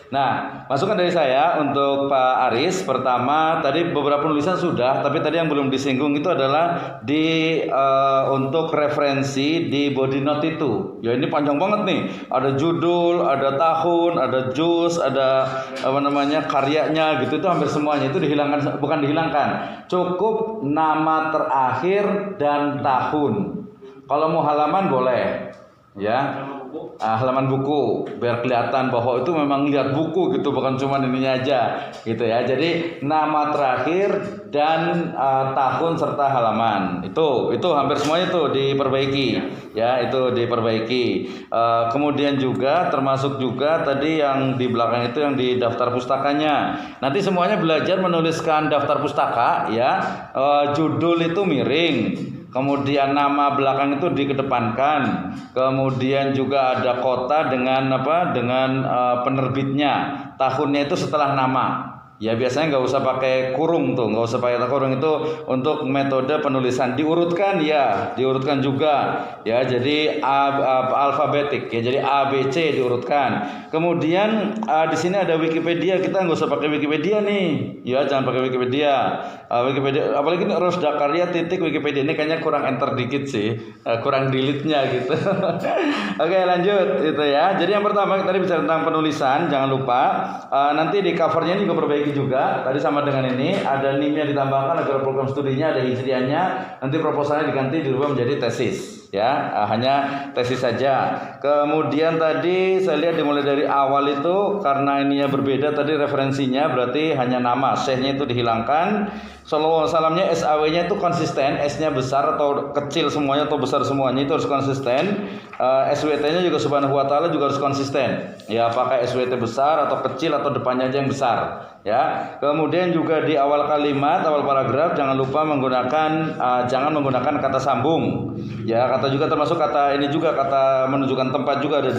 Nah, masukan dari saya untuk Pak Aris. Pertama, tadi beberapa penulisan sudah, tapi tadi yang belum disinggung itu adalah untuk referensi di body note itu. Ya ini panjang banget nih. Ada judul, ada tahun, ada juz, ada karyanya gitu. Itu hampir semuanya itu dihilangkan, bukan dihilangkan. Cukup nama terakhir dan tahun. Kalau mau halaman boleh, ya. Halaman buku biar kelihatan bahwa itu memang lihat buku gitu, bukan cuma ininya aja gitu ya. Jadi nama terakhir dan tahun serta halaman itu hampir semuanya itu diperbaiki ya, itu diperbaiki. Kemudian juga termasuk juga tadi yang di belakang itu yang di daftar pustakanya. Nanti semuanya belajar menuliskan daftar pustaka ya. Judul itu miring. Kemudian nama belakang itu dikedepankan. Kemudian juga ada kota dengan penerbitnya. Tahunnya itu setelah nama. Ya biasanya nggak usah pakai kurung tuh, nggak usah pakai kurung itu untuk metode penulisan. Diurutkan ya, diurutkan juga ya. Jadi alfabetik ya. Jadi A B C diurutkan. Kemudian di sini ada Wikipedia, kita nggak usah pakai Wikipedia nih, ya jangan pakai Wikipedia. Wikipedia, apalagi ini Rosda Karya titik Wikipedia ini kayaknya kurang enter dikit sih, kurang delete-nya gitu. Oke lanjut itu ya. Jadi yang pertama tadi bicara tentang penulisan, jangan lupa nanti di covernya juga perbaiki juga. Tadi sama dengan ini ada NIM-nya ditambahkan agar program studinya ada hijriahnya. Nanti proposalnya diganti dirubah menjadi tesis ya, hanya tesis saja. Kemudian tadi saya lihat dimulai dari awal itu karena ininya berbeda tadi referensinya berarti hanya nama, syekhnya itu dihilangkan. Sallallahu alaihi wasallamnya SAW-nya itu konsisten, S-nya besar atau kecil semuanya atau besar semuanya itu harus konsisten. SWT-nya juga subhanahu wa ta'ala juga harus konsisten. Ya, apakah SWT besar atau kecil atau depannya aja yang besar. Ya, kemudian juga di awal kalimat, awal paragraf jangan lupa jangan menggunakan kata sambung. Ya, kata juga termasuk kata ini juga kata menunjukkan tempat juga ada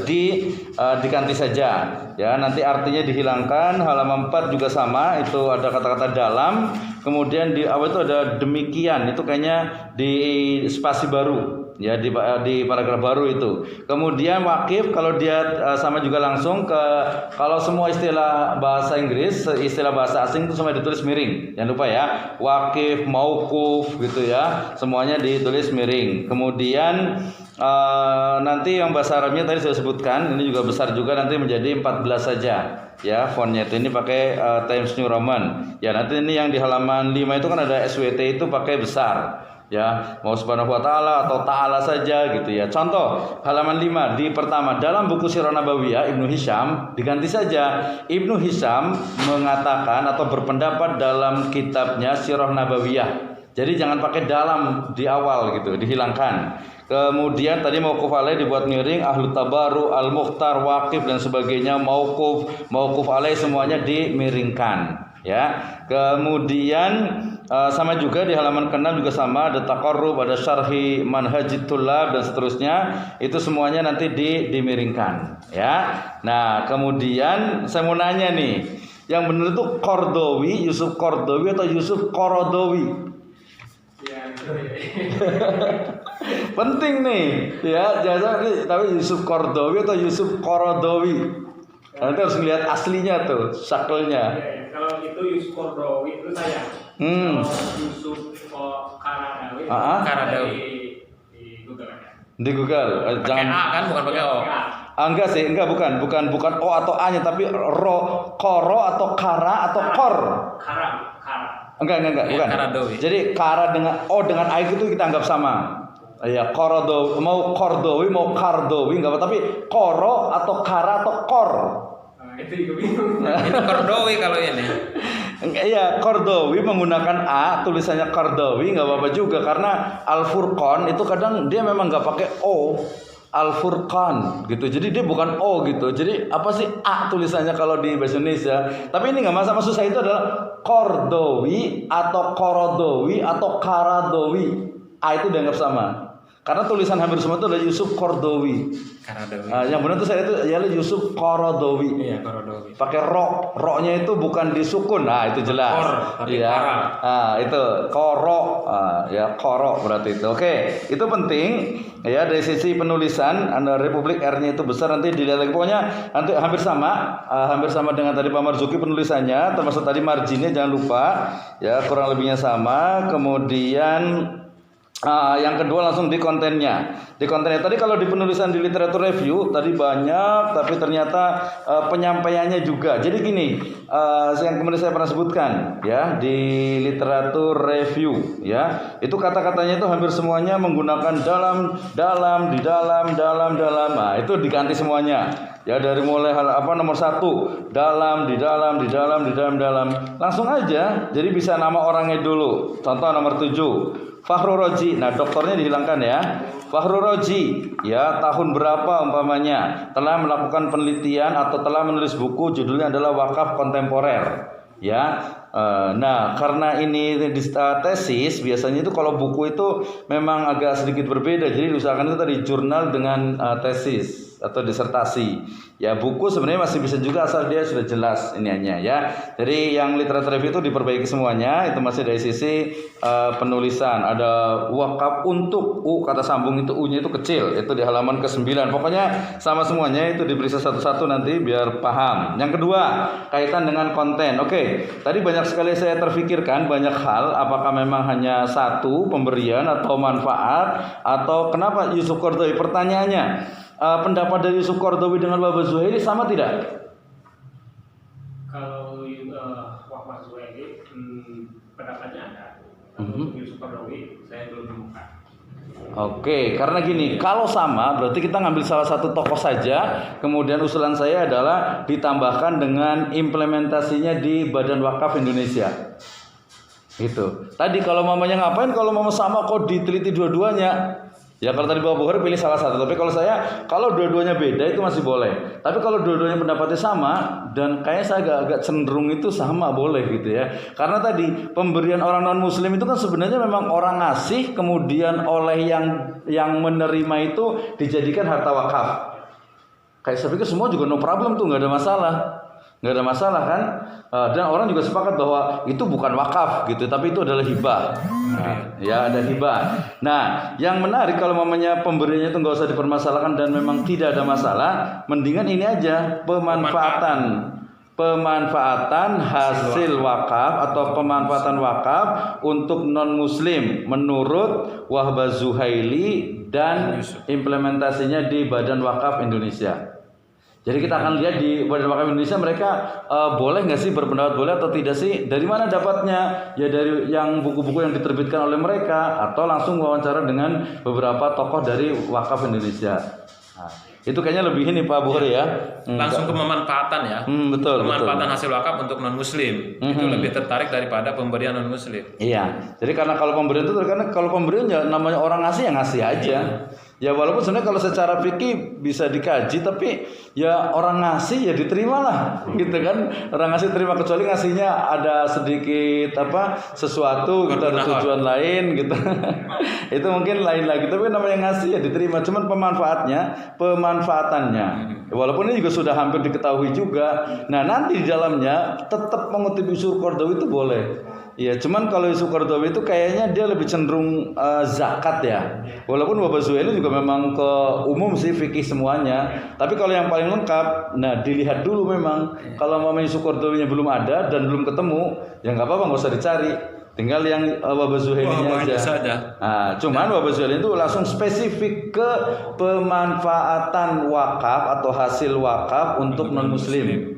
diganti saja. Ya, nanti artinya dihilangkan. Halaman 4 juga sama, itu ada kata-kata dalam. Kemudian di awal itu ada demikian, itu kayaknya di spasi baru. Ya di paragraf baru itu. Kemudian wakif kalau dia sama juga langsung kalau semua istilah bahasa Inggris, istilah bahasa asing itu semua ditulis miring. Jangan lupa ya. Wakif, mauquf gitu ya. Semuanya ditulis miring. Kemudian nanti yang bahasa Arabnya tadi saya sebutkan, ini juga besar juga nanti menjadi 14 saja. Ya, fontnya itu ini pakai Times New Roman. Ya, nanti ini yang di halaman 5 itu kan ada SWT itu pakai besar. Ya, mau subhanahu wa ta'ala atau ta'ala saja gitu ya. Contoh halaman 5 di pertama dalam buku Sirah Nabawiyah Ibnu Hisham diganti saja. Ibnu Hisham mengatakan atau berpendapat dalam kitabnya Sirah Nabawiyah. Jadi jangan pakai dalam di awal gitu, dihilangkan. Kemudian tadi mauquf alaih dibuat miring, ahlu tabaru, al-mukhtar, waqif dan sebagainya, mauquf alaih semuanya dimiringkan. Ya, kemudian sama juga di halaman ke-6 juga sama ada taqarrub, ada syarhi manhajit thullab dan seterusnya. Itu semuanya nanti dimiringkan ya. Nah, kemudian saya mau nanya nih, yang benar itu Qardawi, Yusuf Qardawi atau Yusuf Qaradawi? Ya, penting nih ya, jangan tapi Yusuf Qardawi atau Yusuf Qaradawi. Nanti harus lihat aslinya tuh, sakelnya. Kalau itu Yusuf Qardawi itu saya. Kalau Yusuf Qaradawi, Qaradawi di Google ya. Di Google. Pakai A kan, bukan pakai O. Enggak sih, bukan O atau A-nya, tapi koro atau kara atau kor. Kara. Enggak, bukan. Qaradawi. Jadi kara dengan O dengan A itu kita anggap sama. Ya, Qaradawi, mau Qardawi, mau Qardawi enggak apa, tapi koro atau kara atau kor. Itu juga bingung. Itu Qardawi kalau ini. Iya, Qardawi menggunakan A, tulisannya Qardawi enggak apa-apa juga karena Al-Furqan itu kadang dia memang enggak pakai O. Al-Furqan gitu. Jadi dia bukan O gitu. Jadi apa sih A tulisannya kalau di bahasa Indonesia? Tapi ini enggak masalah, maksud saya itu adalah Qardawi atau Qaradawi atau Qaradawi. A itu dianggap sama. Karena tulisan hampir semua itu adalah Yusuf Qaradawi. Yang benar itu saya itu ialah Yusuf Qaradawi. Iya, Qaradawi. Pakai ro-nya itu bukan disukun. Nah, itu jelas. Iya. Itu qara. Ya qara berarti itu. Oke, itu penting ya dari sisi penulisan. Republik R-nya itu besar, nanti dilihat lagi. Pokoknya nanti hampir sama dengan tadi Pak Marzuki penulisannya, termasuk tadi marginnya jangan lupa ya, kurang lebihnya sama. Kemudian yang kedua langsung di kontennya. Di kontennya tadi kalau di penulisan di literatur review tadi banyak, tapi ternyata penyampaiannya juga. Jadi gini, yang kemudian saya pernah sebutkan ya di literatur review ya, itu kata-katanya itu hampir semuanya menggunakan di dalam. Nah, itu diganti semuanya. Ya dari mulai nomor 1 di dalam. Langsung aja. Jadi bisa nama orangnya dulu. Contoh nomor 7. Fahru Roji, nah doktornya dihilangkan ya. Fahru Roji, ya tahun berapa umpamanya telah melakukan penelitian atau telah menulis buku judulnya adalah Wakaf Kontemporer, ya. Nah karena ini tesis, biasanya itu kalau buku itu memang agak sedikit berbeda, jadi diusahakan itu tadi jurnal dengan tesis atau disertasi. Ya buku sebenarnya masih bisa juga asal dia sudah jelas iniannya ya. Jadi yang literatur review itu diperbaiki semuanya, itu masih dari sisi penulisan. Ada wakaf untuk kata sambung itu U-nya itu kecil, itu di halaman ke-9. Pokoknya sama semuanya, itu diperiksa satu-satu nanti biar paham. Yang kedua, kaitan dengan konten. Oke, tadi banyak sekali saya terfikirkan banyak hal, apakah memang hanya satu pemberian atau manfaat, atau kenapa Yusuf Qaradawi? Pertanyaannya, pendapat dari Yusuf Qaradawi dengan Wahbah Zuhaili sama tidak? Kalau Wahbah Zuhaili pendapatnya ada. Kalau Yusuf Qaradawi saya belum menemukan. Oke, karena gini, kalau sama berarti kita ngambil salah satu tokoh saja. Kemudian usulan saya adalah ditambahkan dengan implementasinya di Badan Wakaf Indonesia. Gitu. Tadi kalau mamanya ngapain? Kalau mama sama kok diteliti dua-duanya. Ya kalau tadi Bapak Bukhari pilih salah satu, tapi kalau dua-duanya beda itu masih boleh. Tapi kalau dua-duanya pendapatnya sama, dan kayaknya saya agak cenderung itu sama, boleh gitu ya. Karena tadi pemberian orang non muslim itu kan sebenarnya memang orang ngasih, kemudian oleh yang menerima itu dijadikan harta wakaf. Kayak saya pikir semua juga no problem tuh, nggak ada masalah kan. Dan orang juga sepakat bahwa itu bukan wakaf gitu, tapi itu adalah hibah. Ya ada hibah. Nah yang menarik kalau mamanya pemberiannya itu nggak usah dipermasalahkan dan memang tidak ada masalah, mendingan ini aja pemanfaatan hasil wakaf atau pemanfaatan wakaf untuk non muslim menurut Wahbah Zuhaili dan implementasinya di Badan Wakaf Indonesia. Jadi kita akan lihat di Badan Wakaf Indonesia mereka boleh nggak sih berpendapat boleh atau tidak sih? Dari mana dapatnya? Ya dari yang buku-buku yang diterbitkan oleh mereka, atau langsung wawancara dengan beberapa tokoh dari Wakaf Indonesia. Nah, itu kayaknya lebih ini Pak Bukhari ya. Langsung ke pemanfaatan ya. Betul. Pemanfaatan hasil wakaf untuk non muslim itu lebih tertarik daripada pemberian non muslim. Iya. Jadi karena kalau pemberian itu kalau pemberian ya namanya orang ngasih ya ngasih aja. Ya walaupun sebenarnya kalau secara fikih bisa dikaji, tapi ya orang ngasih ya diterima lah, gitu kan. Orang ngasih terima, kecuali ngasihnya ada sedikit sesuatu gitu, ada tujuan lain gitu. Itu mungkin lain lagi, tapi namanya ngasih ya diterima. Cuman pemanfaatannya, walaupun ini juga sudah hampir diketahui juga. Nah nanti di dalamnya tetap mengutip Yusuf Qaradawi itu boleh. Ya, cuman kalau Yusuf Qaradawi itu kayaknya dia lebih cenderung zakat ya. Walaupun Wahbah Zuhaili juga memang ke umum sih fikih semuanya. Tapi kalau yang paling lengkap, nah dilihat dulu memang. Kalau mamanya Yusuf Qaradawinya belum ada dan belum ketemu, ya nggak apa-apa, nggak usah dicari. Tinggal yang Wahbah Zuhailinya aja. Nah, cuman Wahbah Zuhaili itu langsung spesifik ke pemanfaatan wakaf atau hasil wakaf untuk non muslim.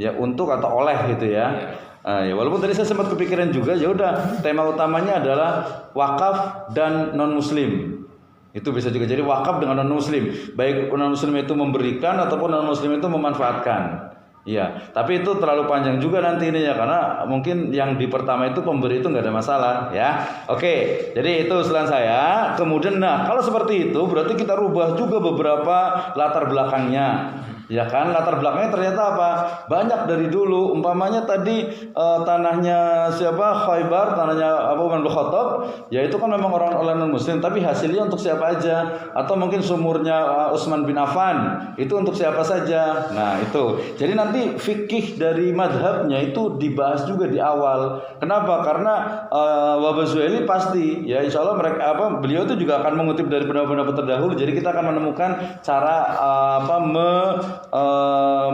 Ya, untuk atau oleh gitu ya. Ya, walaupun tadi saya sempat kepikiran juga, ya udah tema utamanya adalah wakaf dan non muslim. Itu bisa juga jadi wakaf dengan non muslim, baik non muslim itu memberikan ataupun non muslim itu memanfaatkan. Ya, tapi itu terlalu panjang juga nanti ini ya, karena mungkin yang di pertama itu pemberi itu nggak ada masalah ya. Oke, jadi itu usulan saya. Kemudian kalau seperti itu berarti kita rubah juga beberapa latar belakangnya. Ya kan, latar belakangnya ternyata apa? Banyak dari dulu. Umpamanya tadi tanahnya siapa? Khaybar, tanahnya Umar bin Khattab, ya itu kan memang orang non muslim, tapi hasilnya untuk siapa aja? Atau mungkin sumurnya Utsman bin Affan, itu untuk siapa saja? Nah, itu. Jadi nanti fikih dari madhabnya itu dibahas juga di awal. Kenapa? Karena Wahbah Zuhaili pasti, ya insya Allah beliau itu juga akan mengutip dari pendapat-pendapat terdahulu. Jadi kita akan menemukan cara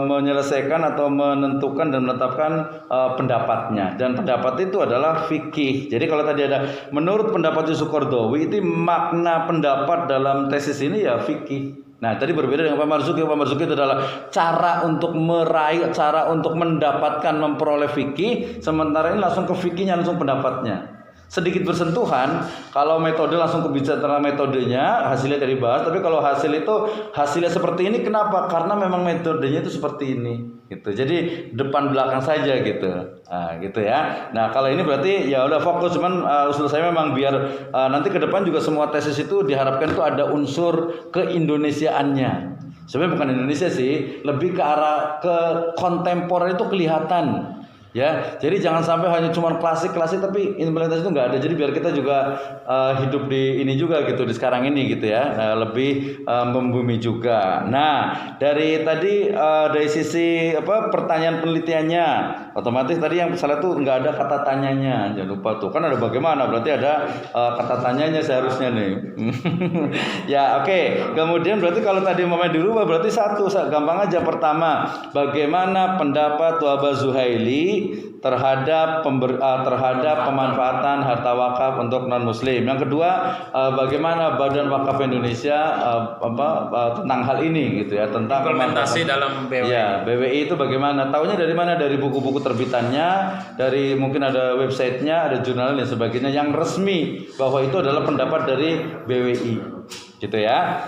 menyelesaikan atau menentukan dan menetapkan pendapatnya, dan pendapat itu adalah fikih. Jadi kalau tadi ada menurut pendapat Yusuf Qaradawi, itu makna pendapat dalam tesis ini ya fikih. Nah tadi berbeda dengan Pak Marzuki. Pak Marzuki itu adalah cara untuk meraih, cara untuk mendapatkan, memperoleh fikih, sementara ini langsung ke fikihnya, langsung pendapatnya. Sedikit bersentuhan, kalau metode langsung kebicara metodenya, hasilnya dari bahas. Tapi kalau hasilnya seperti ini, kenapa? Karena memang metodenya itu seperti ini, gitu. Jadi depan belakang saja, gitu. Nah, gitu ya. Nah, kalau ini berarti ya udah fokus. Cuman usul saya memang biar nanti ke depan juga semua tesis itu diharapkan itu ada unsur keindonesiaannya. Sebenarnya bukan Indonesia sih, lebih ke arah ke kontemporer itu kelihatan. Ya, jadi jangan sampai hanya cuma klasik tapi implementasi itu nggak ada. Jadi biar kita juga hidup di ini juga gitu, di sekarang ini gitu ya, lebih membumi juga. Nah, dari tadi dari sisi pertanyaan penelitiannya, otomatis tadi yang salah tuh nggak ada kata tanyanya, jangan lupa tuh. Kan ada bagaimana, berarti ada kata tanyanya seharusnya nih. Ya, oke. Kemudian berarti kalau tadi umpamanya dirubah, berarti satu, gampang aja. Pertama, bagaimana pendapat Wahbah Zuhaili terhadap pemanfaatan harta wakaf untuk non muslim. Yang kedua, bagaimana Badan Wakaf Indonesia tentang hal ini gitu ya, tentang implementasi dalam BWI. Ya, BWI itu bagaimana? Taunya dari mana? Dari buku-buku terbitannya, dari mungkin ada websitenya, ada jurnal dan sebagainya yang resmi bahwa itu adalah pendapat dari BWI. Gitu ya.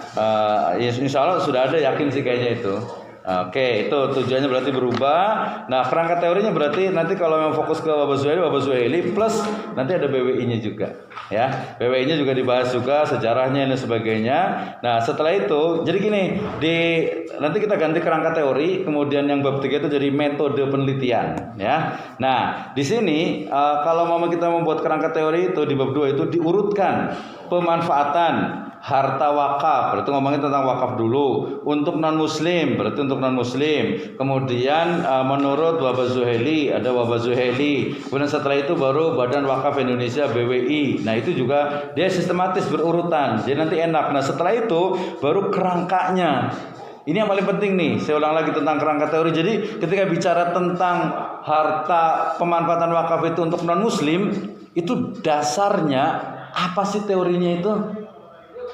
Insya Allah sudah ada, yakin sih kayaknya itu. Oke, itu tujuannya berarti berubah. Nah, kerangka teorinya berarti nanti kalau memang fokus ke Wahbah Zuhaili plus nanti ada BWI-nya juga, ya. BWI-nya juga dibahas juga, sejarahnya dan sebagainya. Nah, setelah itu, jadi gini, nanti kita ganti kerangka teori, kemudian yang bab 3 itu jadi metode penelitian, ya. Nah, di sini kalau mau kita membuat kerangka teori itu di bab 2 itu diurutkan pemanfaatan harta wakaf, berarti ngomongin tentang wakaf dulu. Untuk non muslim, berarti untuk non muslim. Kemudian menurut Wahbah Zuhaili, ada Wahbah Zuhaili. Kemudian setelah itu baru Badan Wakaf Indonesia BWI. Nah itu juga dia sistematis berurutan, jadi nanti enak. Nah setelah itu baru kerangkanya. Ini yang paling penting nih, saya ulang lagi tentang kerangka teori. Jadi ketika bicara tentang harta pemanfaatan wakaf itu untuk non muslim, itu dasarnya apa sih teorinya itu?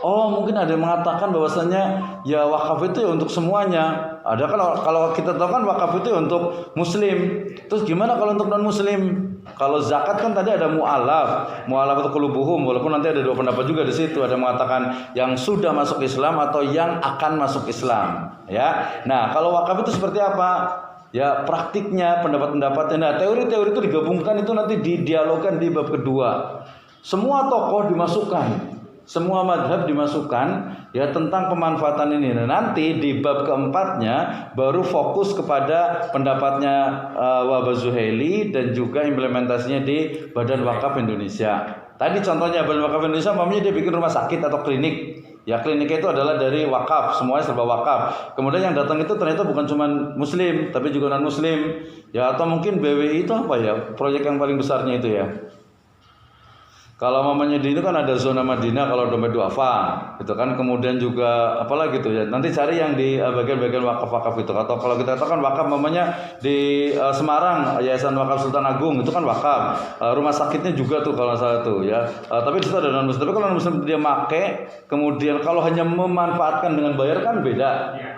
Oh, mungkin ada yang mengatakan bahwasanya ya wakaf itu ya untuk semuanya. Ada kan, kalau kita tahu kan wakaf itu ya untuk muslim. Terus gimana kalau untuk non muslim? Kalau zakat kan tadi ada mu'alaf itu qulubuhum, walaupun nanti ada dua pendapat juga di situ. Ada yang mengatakan yang sudah masuk Islam atau yang akan masuk Islam, ya. Nah, kalau wakaf itu seperti apa? Ya, praktiknya, pendapat-pendapatnya. Nah, teori-teori itu digabungkan, itu nanti didialogkan di bab kedua. Semua tokoh dimasukkan, semua madhab dimasukkan ya tentang pemanfaatan ini. Nah, nanti di bab keempatnya baru fokus kepada pendapatnya Wahbah Zuhaili dan juga implementasinya di Badan Wakaf Indonesia. Tadi contohnya Badan Wakaf Indonesia, umpamanya dia bikin rumah sakit atau klinik. Ya kliniknya itu adalah dari wakaf, semuanya serba wakaf. Kemudian yang datang itu ternyata bukan cuma muslim, tapi juga non muslim. Ya atau mungkin BWI itu apa ya? Proyek yang paling besarnya itu ya. Kalau mamanya di itu kan ada zona Madinah, kalau dompet duafa, gitu kan. Kemudian juga apalagi gitu ya. Nanti cari yang di bagian-bagian wakaf-wakaf itu. Atau kalau kita katakan wakaf mamanya di Semarang, Yayasan Wakaf Sultan Agung itu kan wakaf. Rumah sakitnya juga tuh kalau salah tuh ya. Tapi di situ ada non muslim. Tapi kalau non muslim dia make, kemudian kalau hanya memanfaatkan dengan bayar kan beda,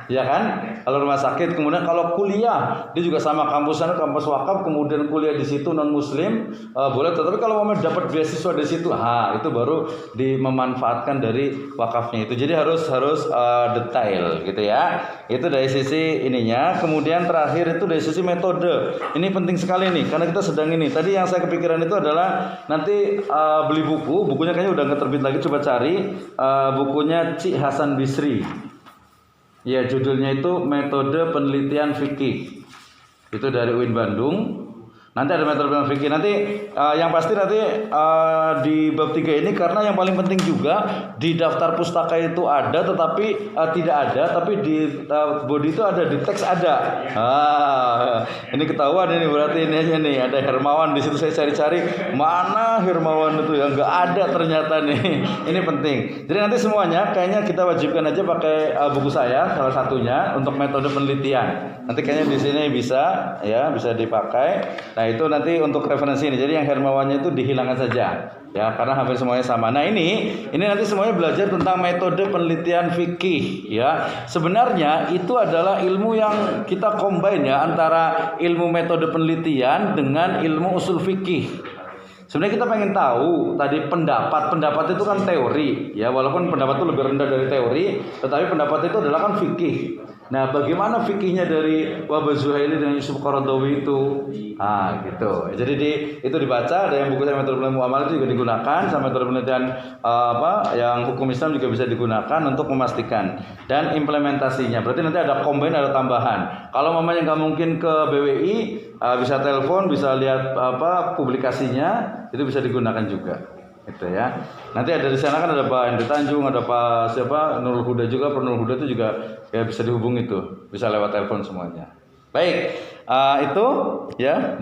ya kan? Kalau rumah sakit, kemudian kalau kuliah dia juga sama kampusnya, kampus wakaf, kemudian kuliah di situ non muslim boleh. Tapi kalau mau dapat beasiswa di situ, itu baru memanfaatkan dari wakafnya itu. Jadi harus detail gitu ya. Itu dari sisi ininya. Kemudian terakhir itu dari sisi metode. Ini penting sekali nih karena kita sedang ini. Tadi yang saya kepikiran itu adalah nanti beli bukunya kayaknya udah nggak terbit lagi. Coba cari bukunya Cik Hasan Bisri. Ya, judulnya itu Metode Penelitian Fikih. Itu dari UIN Bandung. Nanti ada metode penelitian fikih. Nanti yang pasti nanti di bab 3 ini, karena yang paling penting juga di daftar pustaka itu ada, tetapi tidak ada, tapi di body itu ada, di teks ada. Ini ketahuan ini, berarti ini aja nih ada Hermawan di situ. Saya cari-cari mana Hermawan itu, yang nggak ada ternyata nih. Ini penting. Jadi nanti semuanya kayaknya kita wajibkan aja pakai buku saya salah satunya untuk metode penelitian. Nanti kayaknya di sini bisa dipakai. Nah, itu nanti untuk referensi ini. Jadi yang Hermawannya itu dihilangkan saja, ya, karena hampir semuanya sama. Nah, ini nanti semuanya belajar tentang metode penelitian fikih, ya. Sebenarnya itu adalah ilmu yang kita combine, ya, antara ilmu metode penelitian dengan ilmu usul fikih. Sebenarnya kita pengen tahu tadi pendapat itu kan teori, ya, walaupun pendapat itu lebih rendah dari teori, tetapi pendapat itu adalah kan fikih. Nah, bagaimana fikihnya dari Wahbah Zuhaili dengan Yusuf Qaradawi itu? Gitu. Jadi itu dibaca, ada yang buku saya metode penelitian muamalah itu juga digunakan, sama metode penelitian yang hukum Islam juga bisa digunakan untuk memastikan dan implementasinya. Berarti nanti ada combine, ada tambahan. Kalau mamanya nggak mungkin ke BWI, bisa telepon, bisa lihat publikasinya, itu bisa digunakan juga. Itu ya. Nanti ada di sana kan ada Pak Henry Tanjung, ada Pak Nurul Huda juga. Pak Nurul Huda itu juga ya bisa dihubungi tuh, bisa lewat telepon semuanya. Baik, itu ya.